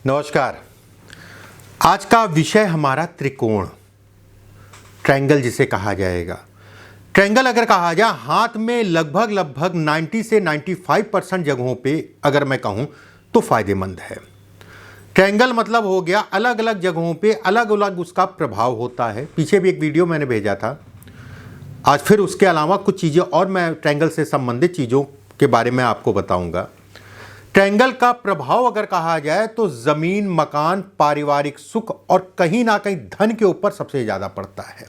नमस्कार। आज का विषय हमारा त्रिकोण, ट्रायंगल जिसे कहा जाएगा। ट्रायंगल अगर कहा जाए, हाथ में लगभग 90 से 95% जगहों पे अगर मैं कहूँ तो फायदेमंद है। ट्रायंगल मतलब हो गया अलग अलग जगहों पे अलग अलग उसका प्रभाव होता है। पीछे भी एक वीडियो मैंने भेजा था। आज फिर उसके अलावा कुछ चीज़ें और मैं ट्रायंगल से संबंधित चीज़ों के बारे में आपको बताऊंगा। ट्रायंगल का प्रभाव अगर कहा जाए तो जमीन, मकान, पारिवारिक सुख और कहीं ना कहीं धन के ऊपर सबसे ज्यादा पड़ता है।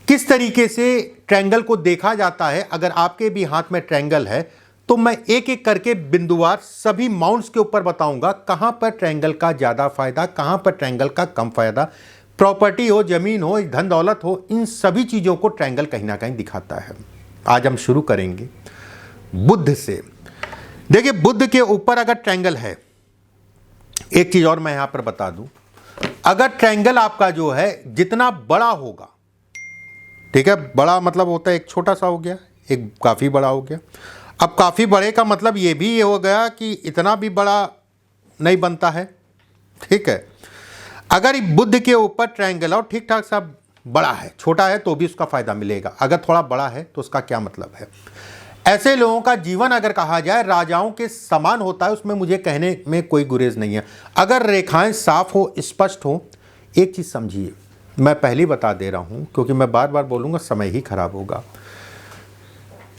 किस तरीके से ट्रायंगल को देखा जाता है, अगर आपके भी हाथ में ट्रायंगल है तो मैं एक एक करके बिंदुवार सभी माउंट्स के ऊपर बताऊंगा कहां पर ट्रायंगल का ज्यादा फायदा, कहां पर ट्रायंगल का कम फायदा। प्रॉपर्टी हो, जमीन हो, धन दौलत हो, इन सभी चीजों को ट्रायंगल कहीं ना कहीं दिखाता है। आज हम शुरू करेंगे बुध से। देखिए, बुध के ऊपर अगर ट्रायंगल है, एक चीज और मैं यहां पर बता दूं, अगर ट्रायंगल आपका जो है जितना बड़ा होगा, ठीक है, बड़ा मतलब होता है एक छोटा सा हो गया, एक काफी बड़ा हो गया। अब काफी बड़े का मतलब ये हो गया कि इतना भी बड़ा नहीं बनता है, ठीक है। अगर बुध के ऊपर ट्रायंगल और ठीक ठाक सा बड़ा है, छोटा है तो भी उसका फायदा मिलेगा। अगर थोड़ा बड़ा है तो उसका क्या मतलब है। ऐसे लोगों का जीवन अगर कहा जाए राजाओं के समान होता है, उसमें मुझे कहने में कोई गुरेज नहीं है। अगर रेखाएं साफ हो, स्पष्ट हो। एक चीज समझिए, मैं पहले बता दे रहा हूं क्योंकि मैं बार बार बोलूंगा समय ही खराब होगा।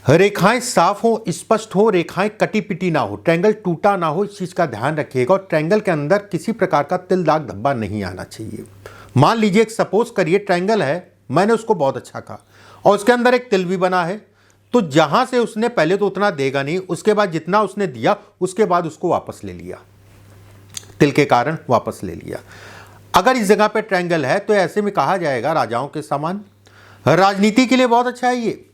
रेखाएं साफ हो, स्पष्ट हो, रेखाएं कटी पिटी ना हो, ट्रायंगल टूटा ना हो, इस चीज का ध्यान रखिएगा। और ट्रायंगल के अंदर किसी प्रकार का तिल दाग धब्बा नहीं आना चाहिए। मान लीजिए, सपोज करिए ट्रायंगल है, मैंने उसको बहुत अच्छा कहा और उसके अंदर एक तिल भी बना है, तो जहां से उसने पहले तो उतना देगा नहीं, उसके बाद जितना उसने दिया उसके बाद उसको वापस ले लिया, तिल के कारण वापस ले लिया। अगर इस जगह पे ट्रायंगल है तो ऐसे में कहा जाएगा राजाओं के समान। राजनीति के लिए बहुत अच्छा है ये।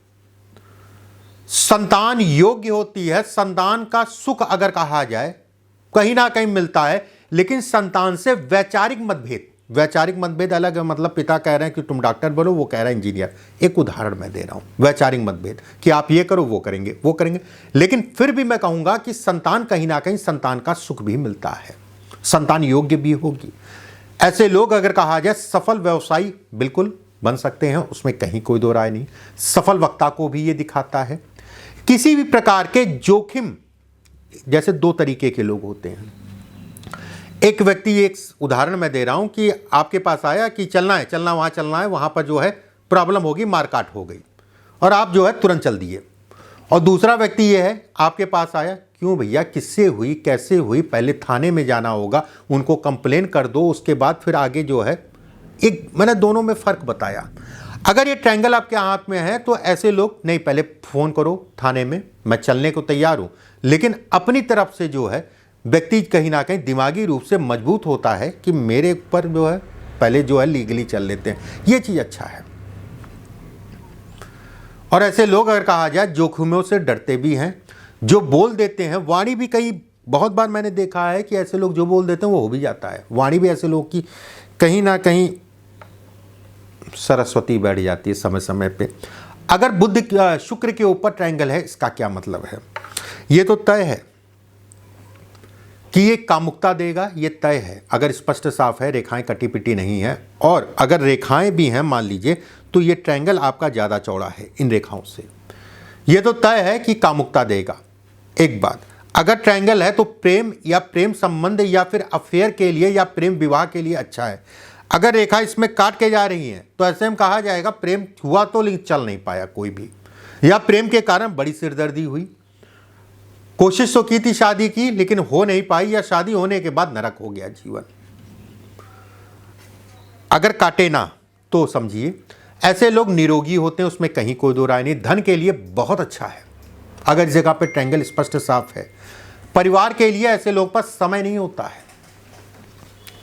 संतान योग्य होती है, संतान का सुख अगर कहा जाए कहीं ना कहीं मिलता है, लेकिन संतान से वैचारिक मतभेद अलग है। मतलब पिता कह रहे हैं कि तुम डॉक्टर बनो, वो कह रहा है इंजीनियर। एक उदाहरण मैं दे रहा हूं, वैचारिक मतभेद कि आप ये करो, वो करेंगे। लेकिन फिर भी मैं कहूंगा कि संतान कहीं ना कहीं संतान का सुख भी मिलता है, संतान योग्य भी होगी। ऐसे लोग अगर कहा जाए सफल व्यवसायी बिल्कुल बन सकते हैं, उसमें कहीं कोई दो राय नहीं। सफल वक्ता को भी ये दिखाता है। किसी भी प्रकार के जोखिम, जैसे दो तरीके के लोग होते हैं। एक व्यक्ति, एक उदाहरण मैं दे रहा हूं कि आपके पास आया कि चलना है, वहां पर जो है प्रॉब्लम होगी, मारकाट हो गई और आप जो है तुरंत चल दिए। और दूसरा व्यक्ति ये है, आपके पास आया, क्यों भैया, किससे हुई, कैसे हुई, पहले थाने में जाना होगा, उनको कंप्लेन कर दो, उसके बाद फिर आगे जो है। एक मैंने दोनों में फर्क बताया। अगर ये ट्रायंगल आपके हाथ में है तो ऐसे लोग नहीं, पहले फोन करो थाने में, मैं चलने को तैयार हूं, लेकिन अपनी तरफ से जो है व्यक्ति कहीं ना कहीं दिमागी रूप से मजबूत होता है कि मेरे ऊपर जो है पहले जो है लीगली चल लेते हैं। ये चीज अच्छा है। और ऐसे लोग अगर कहा जाए जोखिमों से डरते भी हैं, जो बोल देते हैं। वाणी भी कई बहुत बार मैंने देखा है कि ऐसे लोग जो बोल देते हैं वो हो भी जाता है। वाणी भी ऐसे लोग की कहीं ना कहीं सरस्वती बैठ जाती है समय समय पे। अगर बुध शुक्र के ऊपर ट्रायंगल है, इसका क्या मतलब है। ये तो तय है कि ये कामुकता देगा, ये तय है। अगर स्पष्ट साफ है, रेखाएं कटी पिटी नहीं है, और अगर रेखाएं भी हैं मान लीजिए, तो ये ट्रायंगल आपका ज़्यादा चौड़ा है इन रेखाओं से, ये तो तय है कि कामुकता देगा। एक बात, अगर ट्रायंगल है तो प्रेम या प्रेम संबंध या फिर अफेयर के लिए या प्रेम विवाह के लिए अच्छा है। अगर रेखा इसमें काट के जा रही है तो ऐसे में कहा जाएगा प्रेम हुआ तो लेकिन चल नहीं पाया कोई भी, या प्रेम के कारण बड़ी सिरदर्दी हुई। कोशिश तो की थी शादी की, लेकिन हो नहीं पाई, या शादी होने के बाद नरक हो गया जीवन। अगर काटे ना तो समझिए ऐसे लोग निरोगी होते हैं, उसमें कहीं कोई दो राय नहीं। धन के लिए बहुत अच्छा है अगर इस जगह पे ट्रायंगल स्पष्ट साफ है। परिवार के लिए ऐसे लोग पर समय नहीं होता है,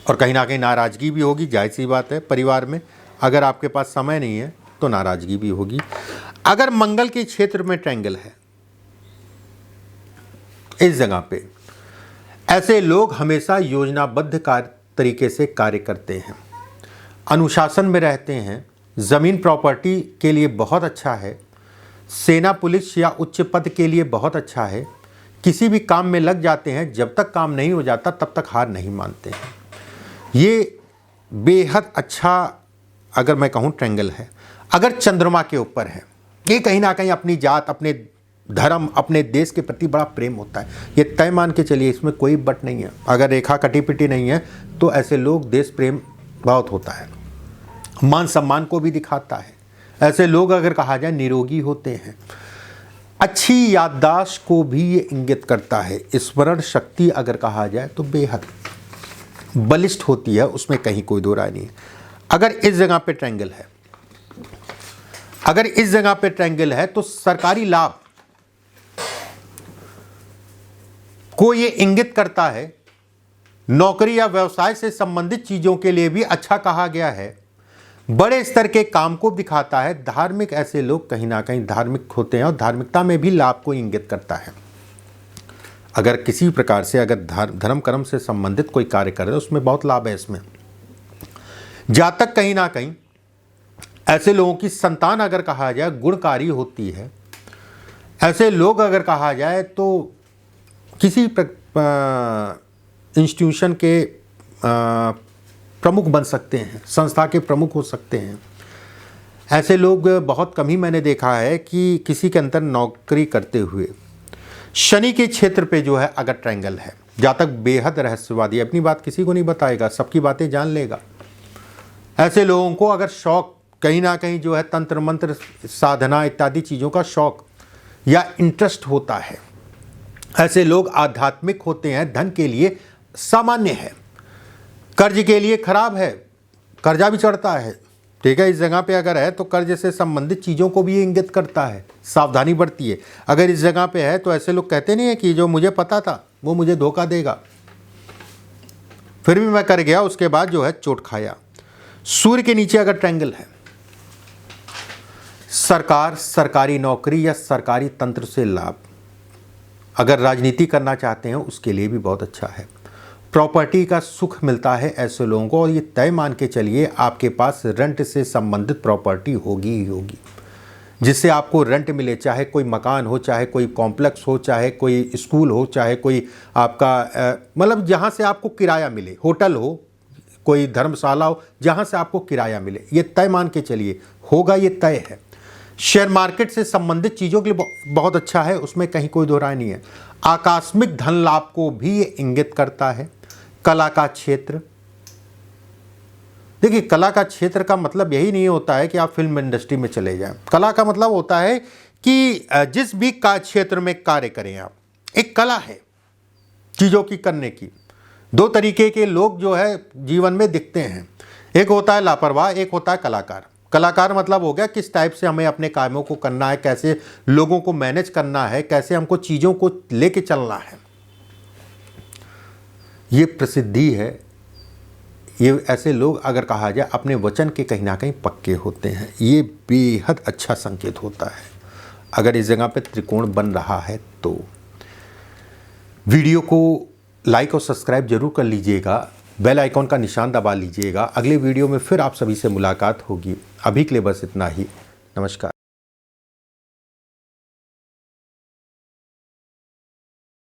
और कहीं ना कहीं नाराजगी भी होगी, जायज़ सी बात है। परिवार में अगर आपके पास समय नहीं है तो नाराजगी भी होगी। अगर मंगल के क्षेत्र में ट्रायंगल है इस जगह पे, ऐसे लोग हमेशा योजनाबद्ध तरीके से कार्य करते हैं, अनुशासन में रहते हैं। ज़मीन प्रॉपर्टी के लिए बहुत अच्छा है। सेना, पुलिस या उच्च पद के लिए बहुत अच्छा है। किसी भी काम में लग जाते हैं, जब तक काम नहीं हो जाता तब तक हार नहीं मानते हैं। ये बेहद अच्छा अगर मैं कहूँ ट्रायंगल है। अगर चंद्रमा के ऊपर है, ये कहीं ना कहीं अपनी जात, अपने धर्म, अपने देश के प्रति बड़ा प्रेम होता है। ये तय मान के चलिए, इसमें कोई बट नहीं है। अगर रेखा कटी पिटी नहीं है तो ऐसे लोग देश प्रेम बहुत होता है, मान सम्मान को भी दिखाता है। ऐसे लोग अगर कहा जाए निरोगी होते हैं। अच्छी याददाश्त को भी ये इंगित करता है। स्मरण शक्ति अगर कहा जाए तो बेहद बलिष्ठ होती है, उसमें कहीं कोई दो राय नहीं है। अगर इस जगह पे ट्रायंगल है, अगर इस जगह पे ट्रायंगल है तो सरकारी लाभ को ये इंगित करता है। नौकरी या व्यवसाय से संबंधित चीजों के लिए भी अच्छा कहा गया है। बड़े स्तर के काम को दिखाता है। धार्मिक, ऐसे लोग कहीं ना कहीं धार्मिक होते हैं और धार्मिकता में भी लाभ को इंगित करता है। अगर किसी प्रकार से अगर धर्म कर्म से संबंधित कोई कार्य कर रहे हैं उसमें बहुत लाभ है। इसमें जातक कहीं ना कहीं ऐसे लोगों की संतान अगर कहा जाए गुणकारी होती है। ऐसे लोग अगर कहा जाए तो किसी इंस्टीट्यूशन के प्रमुख बन सकते हैं, संस्था के प्रमुख हो सकते हैं। ऐसे लोग बहुत कम ही मैंने देखा है कि किसी के अंदर नौकरी करते हुए शनि के क्षेत्र पे जो है अगर ट्रायंगल है। जातक बेहद रहस्यवादी, अपनी बात किसी को नहीं बताएगा, सबकी बातें जान लेगा। ऐसे लोगों को अगर शौक कहीं ना कहीं जो है तंत्र मंत्र साधना इत्यादि चीज़ों का शौक या इंटरेस्ट होता है। ऐसे लोग आध्यात्मिक होते हैं। धन के लिए सामान्य है, कर्ज के लिए खराब है, कर्जा भी चढ़ता है। ठीक है, इस जगह पे अगर है तो कर्ज से संबंधित चीज़ों को भी इंगित करता है, सावधानी बरती है। अगर इस जगह पे है तो ऐसे लोग कहते नहीं है कि जो मुझे पता था वो मुझे धोखा देगा, फिर भी मैं कर गया, उसके बाद जो है चोट खाया। सूर्य के नीचे अगर ट्रायंगल है, सरकार, सरकारी नौकरी या सरकारी तंत्र से लाभ, अगर राजनीति करना चाहते हैं उसके लिए भी बहुत अच्छा है। प्रॉपर्टी का सुख मिलता है ऐसे लोगों को, और ये तय मान के चलिए आपके पास रेंट से संबंधित प्रॉपर्टी होगी ही होगी, जिससे आपको रेंट मिले। चाहे कोई मकान हो, चाहे कोई कॉम्प्लेक्स हो, चाहे कोई स्कूल हो, चाहे कोई आपका मतलब जहाँ से आपको किराया मिले, होटल हो, कोई धर्मशाला हो, जहाँ से आपको किराया मिले, ये तय मान के चलिए होगा, ये तय है। शेयर मार्केट से संबंधित चीज़ों के लिए बहुत अच्छा है, उसमें कहीं कोई दो राय नहीं है। आकस्मिक धन लाभ को भी ये इंगित करता है। कला का क्षेत्र, देखिए कला का क्षेत्र का मतलब यही नहीं होता है कि आप फिल्म इंडस्ट्री में चले जाएं। कला का मतलब होता है कि जिस भी क्षेत्र में कार्य करें आप, एक कला है चीज़ों की करने की। दो तरीके के लोग जो है जीवन में दिखते हैं, एक होता है लापरवाह, एक होता है कलाकार। कलाकार मतलब हो गया किस टाइप से हमें अपने कामों को करना है, कैसे लोगों को मैनेज करना है, कैसे हमको चीज़ों को लेके चलना है। ये प्रसिद्धि है। ये ऐसे लोग अगर कहा जाए अपने वचन के कहीं ना कहीं पक्के होते हैं। ये बेहद अच्छा संकेत होता है। अगर इस जगह पे त्रिकोण बन रहा है तो वीडियो को लाइक और सब्सक्राइब जरूर कर लीजिएगा, बेल आइकॉन का निशान दबा लीजिएगा। अगले वीडियो में फिर आप सभी से मुलाकात होगी। अभी के लिए बस इतना ही। नमस्कार।